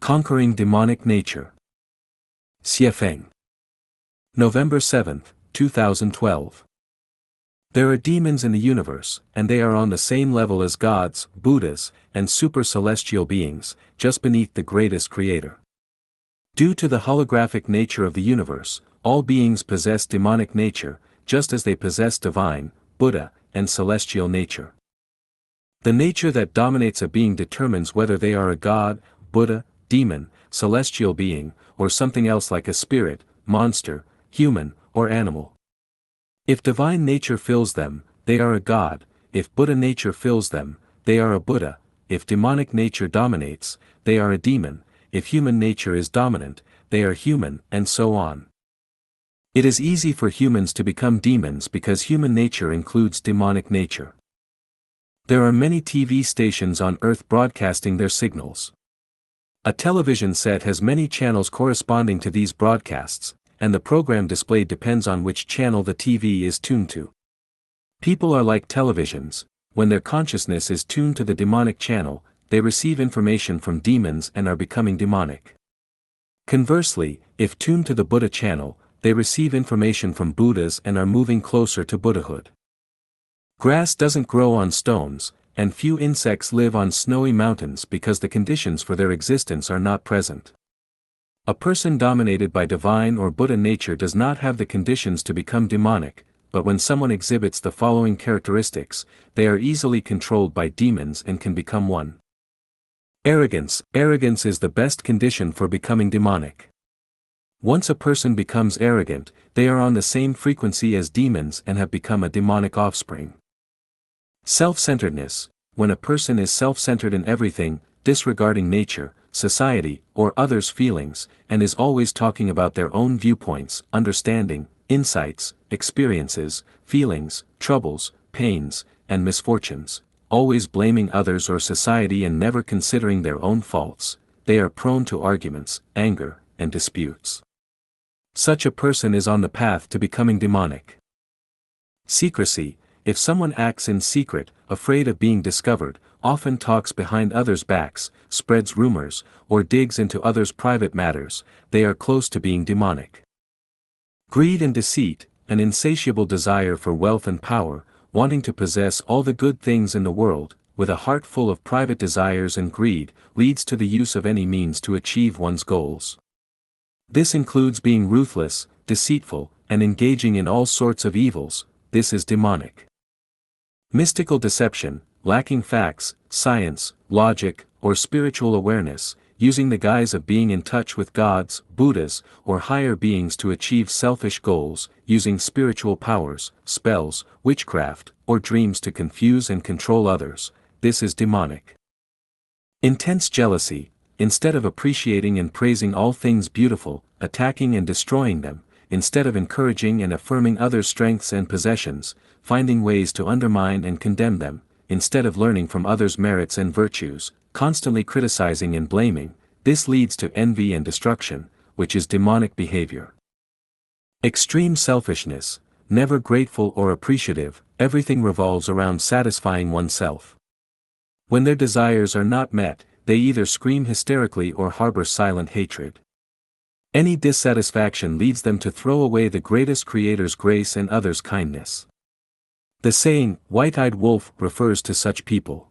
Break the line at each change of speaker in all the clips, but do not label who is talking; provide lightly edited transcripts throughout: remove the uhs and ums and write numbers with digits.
Conquering Demonic Nature. Xiefeng. November 7, 2012. There are demons in the universe, and they are on the same level as gods, Buddhas, and super-celestial beings, just beneath the greatest creator. Due to the holographic nature of the universe, all beings possess demonic nature, just as they possess divine, Buddha, and celestial nature. The nature that dominates a being determines whether they are a god, Buddha, demon, celestial being, or something else like a spirit, monster, human, or animal. If divine nature fills them, they are a god; if Buddha nature fills them, they are a Buddha; if demonic nature dominates, they are a demon; if human nature is dominant, they are human, and so on. It is easy for humans to become demons because human nature includes demonic nature. There are many TV stations on Earth broadcasting their signals. A television set has many channels corresponding to these broadcasts, and the program displayed depends on which channel the TV is tuned to. People are like televisions; when their consciousness is tuned to the demonic channel, they receive information from demons and are becoming demonic. Conversely, if tuned to the Buddha channel, they receive information from Buddhas and are moving closer to Buddhahood. Grass doesn't grow on stones, and few insects live on snowy mountains because the conditions for their existence are not present. A person dominated by divine or Buddha nature does not have the conditions to become demonic, but when someone exhibits the following characteristics, they are easily controlled by demons and can become one. Arrogance. Arrogance is the best condition for becoming demonic. Once a person becomes arrogant, they are on the same frequency as demons and have become a demonic offspring. Self-centeredness. When a person is self-centered in everything, disregarding nature, society, or others' feelings, and is always talking about their own viewpoints, understanding, insights, experiences, feelings, troubles, pains, and misfortunes, always blaming others or society and never considering their own faults, they are prone to arguments, anger, and disputes. Such a person is on the path to becoming demonic. Secrecy. If someone acts in secret, afraid of being discovered, often talks behind others' backs, spreads rumors, or digs into others' private matters, they are close to being demonic. Greed and deceit. An insatiable desire for wealth and power, wanting to possess all the good things in the world, with a heart full of private desires and greed, leads to the use of any means to achieve one's goals. This includes being ruthless, deceitful, and engaging in all sorts of evils. This is demonic. Mystical deception. Lacking facts, science, logic, or spiritual awareness, using the guise of being in touch with gods, Buddhas, or higher beings to achieve selfish goals, using spiritual powers, spells, witchcraft, or dreams to confuse and control others. This is demonic. Intense jealousy. Instead of appreciating and praising all things beautiful, attacking and destroying them, instead of encouraging and affirming others' strengths and possessions, finding ways to undermine and condemn them, instead of learning from others' merits and virtues, constantly criticizing and blaming, this leads to envy and destruction, which is demonic behavior. Extreme selfishness. Never grateful or appreciative, everything revolves around satisfying oneself. When their desires are not met, they either scream hysterically or harbor silent hatred. Any dissatisfaction leads them to throw away the greatest creator's grace and others' kindness. The saying, "white-eyed wolf," refers to such people.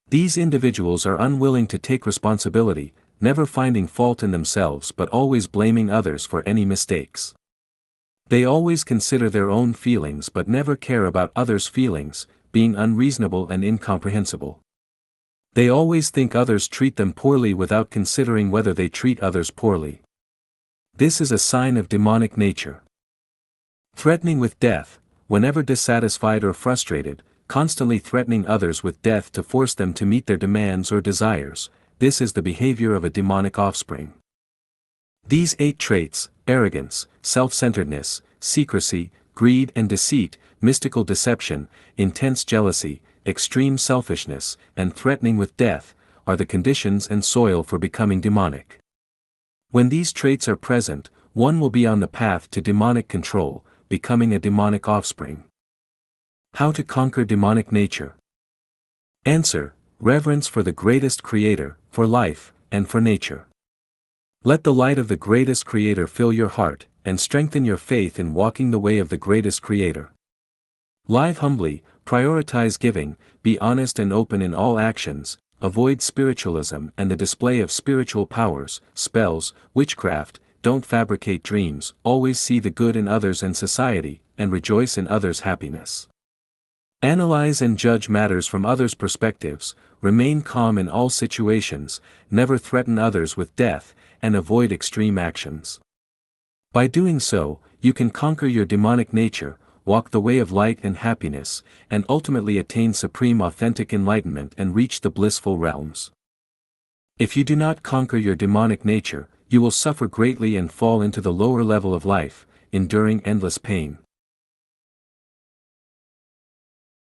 These individuals are unwilling to take responsibility, never finding fault in themselves but always blaming others for any mistakes. They always consider their own feelings but never care about others' feelings, being unreasonable and incomprehensible. They always think others treat them poorly without considering whether they treat others poorly. This is a sign of demonic nature. Threatening with death. Whenever dissatisfied or frustrated, constantly threatening others with death to force them to meet their demands or desires, this is the behavior of a demonic offspring. These 8 traits, arrogance, self-centeredness, secrecy, greed and deceit, mystical deception, intense jealousy, extreme selfishness, and threatening with death, are the conditions and soil for becoming demonic. When these traits are present, one will be on the path to demonic control, becoming a demonic offspring. How to conquer demonic nature? Answer: reverence for the greatest creator, for life, and for nature. Let the light of the greatest Creator fill your heart, and strengthen your faith in walking the way of the greatest Creator. Live humbly, prioritize giving, be honest and open in all actions, avoid spiritualism and the display of spiritual powers, spells, witchcraft, don't fabricate dreams, always see the good in others and society, and rejoice in others' happiness. Analyze and judge matters from others' perspectives, remain calm in all situations, never threaten others with death, and avoid extreme actions. By doing so, you can conquer your demonic nature, walk the way of light and happiness, and ultimately attain supreme authentic enlightenment and reach the blissful realms. If you do not conquer your demonic nature, you will suffer greatly and fall into the lower level of life, enduring endless pain.